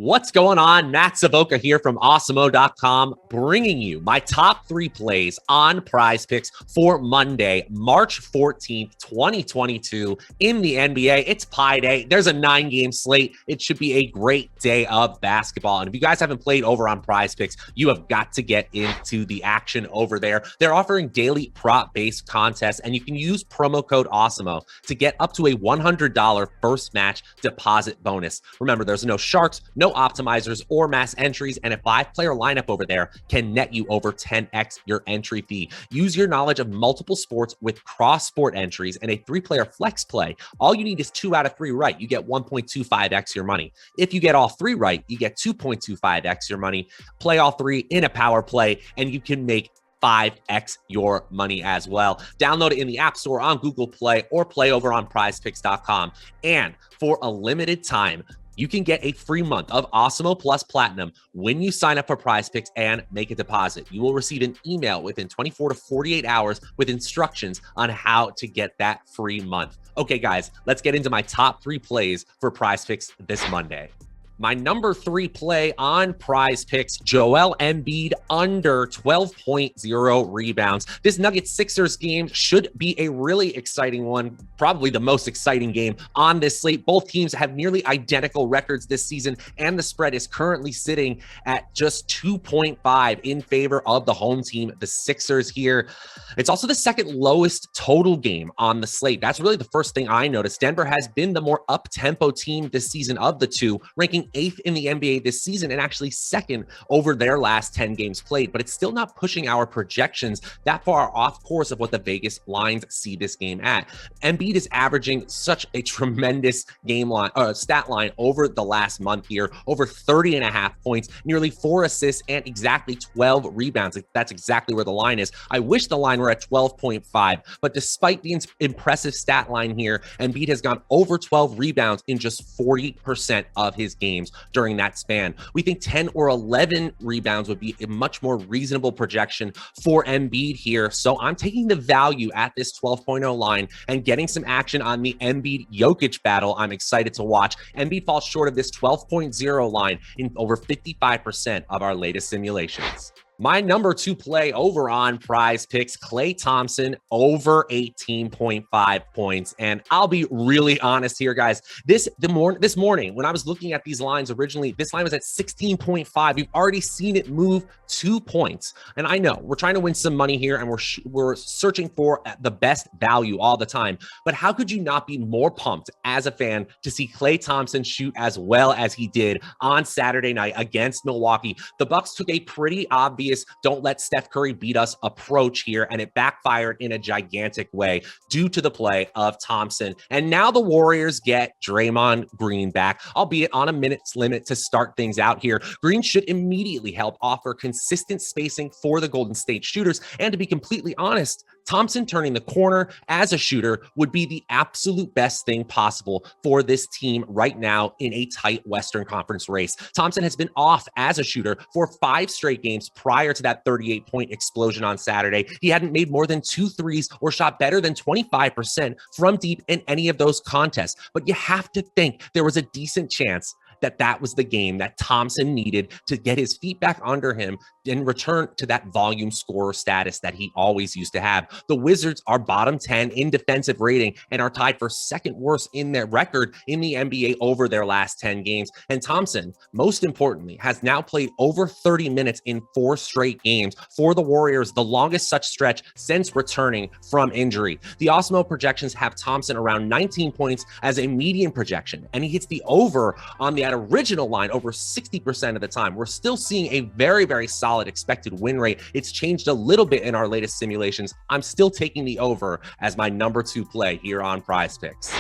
What's going on? Matt Savoca here from Awesemo.com, bringing you my top 3 plays on PrizePicks for Monday, March 14th, 2022 in the NBA. It's Pi Day. There's a 9-game slate. It should be a great day of basketball. And if you guys haven't played over on PrizePicks, you have got to get into the action over there. They're offering daily prop-based contests, and you can use promo code Awesemo to get up to a $100 first match deposit bonus. Remember, there's no sharks, no optimizers or mass entries, and a 5-player lineup over there can net you over 10x your entry fee. Use your knowledge of multiple sports with cross-sport entries and a 3-player flex play. All you need is 2 out of 3 right. You get 1.25x your money. If you get all 3 right, you get 2.25x your money. Play all 3 in a power play, and you can make 5x your money as well. Download it in the App Store, on Google Play, or play over on prizepicks.com. And for a limited time, you can get a free month of Awesemo Plus Platinum when you sign up for PrizePicks and make a deposit. You will receive an email within 24 to 48 hours with instructions on how to get that free month. Okay, guys, let's get into my top 3 plays for PrizePicks this Monday. My number 3 play on PrizePicks, Joel Embiid under 12.0 rebounds. This Nuggets-Sixers game should be a really exciting one, probably the most exciting game on this slate. Both teams have nearly identical records this season, and the spread is currently sitting at just 2.5 in favor of the home team, the Sixers here. It's also the second lowest total game on the slate. That's really the first thing I noticed. Denver has been the more up-tempo team this season of the two, ranking 8th in the NBA this season and actually 2nd over their last 10 games played, but it's still not pushing our projections that far off course of what the Vegas lines see this game at. Embiid is averaging such a tremendous stat line over the last month here, over 30.5 points, nearly 4 assists, and exactly 12 rebounds. That's exactly where the line is. I wish the line were at 12.5, but despite the impressive stat line here, Embiid has gone over 12 rebounds in just 40% of his games during that span. We think 10 or 11 rebounds would be a much more reasonable projection for Embiid here. So I'm taking the value at this 12.0 line and getting some action on the Embiid-Jokic battle. I'm excited to watch. Embiid falls short of this 12.0 line in over 55% of our latest simulations. My number 2 play over on PrizePicks, Klay Thompson over 18.5 points. And I'll be really honest here, guys. This morning, when I was looking at these lines originally, this line was at 16.5. You've already seen it move 2 points. And I know we're trying to win some money here, and we're searching for the best value all the time. But how could you not be more pumped as a fan to see Klay Thompson shoot as well as he did on Saturday night against Milwaukee? The Bucks took a pretty obvious don't let Steph Curry beat us approach here, and it backfired in a gigantic way due to the play of Thompson. And now the Warriors get Draymond Green back, albeit on a minute's limit to start things out here. Green should immediately help offer consistent spacing for the Golden State shooters, and to be completely honest, Thompson turning the corner as a shooter would be the absolute best thing possible for this team right now in a tight Western Conference race. Thompson has been off as a shooter for 5 straight games prior to that 38-point explosion on Saturday. He hadn't made more than 2 threes or shot better than 25% from deep in any of those contests. But you have to think there was a decent chance that was the game that Thompson needed to get his feet back under him and return to that volume scorer status that he always used to have. The Wizards are bottom 10 in defensive rating and are tied for 2nd worst in their record in the NBA over their last 10 games. And Thompson, most importantly, has now played over 30 minutes in 4 straight games for the Warriors, the longest such stretch since returning from injury. The Awesemo projections have Thompson around 19 points as a median projection, and he hits the over on the original line over 60% of the time. We're still seeing a very, very solid expected win rate. It's changed a little bit in our latest simulations. I'm still taking the over as my number 2 play here on PrizePicks.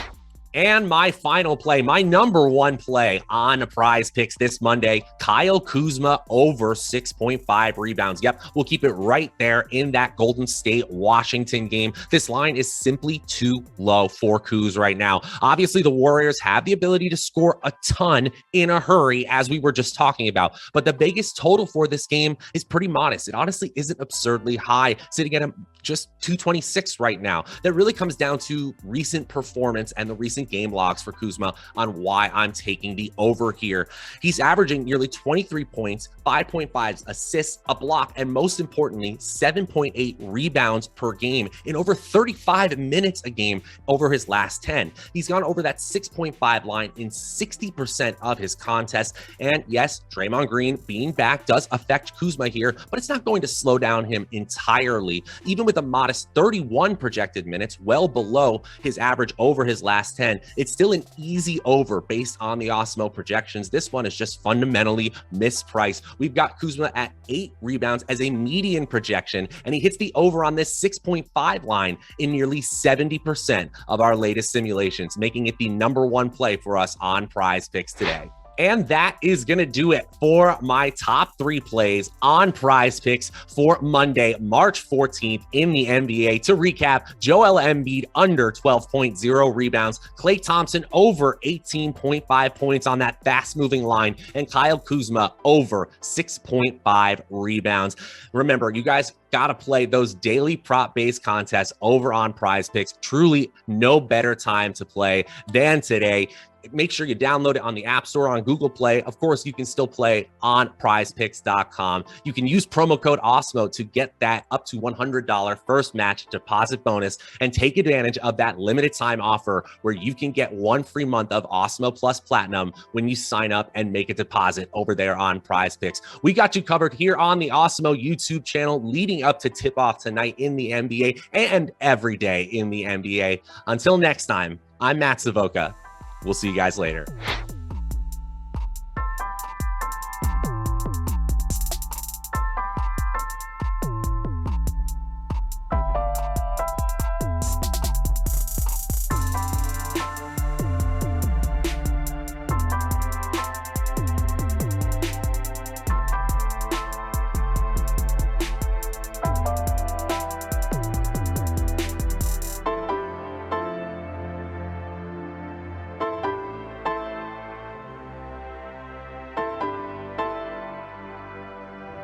And my final play, my number 1 play on PrizePicks this Monday, Kyle Kuzma over 6.5 rebounds. Yep, we'll keep it right there in that Golden State-Washington game. This line is simply too low for Kuz right now. Obviously, the Warriors have the ability to score a ton in a hurry, as we were just talking about. But the biggest total for this game is pretty modest. It honestly isn't absurdly high, sitting at just 226 right now. That really comes down to recent performance and the recent game logs for Kuzma on why I'm taking the over here. He's averaging nearly 23 points, 5.5 assists, a block, and most importantly, 7.8 rebounds per game in over 35 minutes a game over his last 10. He's gone over that 6.5 line in 60% of his contests. And yes, Draymond Green being back does affect Kuzma here, but it's not going to slow down him entirely. Even with a modest 31 projected minutes, well below his average over his last 10, it's still an easy over based on the Awesemo projections. This one is just fundamentally mispriced. We've got Kuzma at 8 rebounds as a median projection, and he hits the over on this 6.5 line in nearly 70% of our latest simulations, making it the #1 play for us on PrizePicks today. And that is going to do it for my top 3 plays on PrizePicks for Monday, March 14th in the NBA. To recap, Joel Embiid under 12.0 rebounds, Klay Thompson over 18.5 points on that fast-moving line, and Kyle Kuzma over 6.5 rebounds. Remember, you guys got to play those daily prop-based contests over on PrizePicks. Truly no better time to play than today. Make sure you download it on the App Store, on Google Play. Of course, you can still play on prizepicks.com. You can use promo code Awesemo to get that up to $100 first match deposit bonus and take advantage of that limited time offer where you can get 1 free month of Awesemo Plus Platinum when you sign up and make a deposit over there on PrizePicks. We got you covered here on the Awesemo YouTube channel leading up to tip-off tonight in the NBA and every day in the NBA. Until next time, I'm Matt Savoca. We'll see you guys later.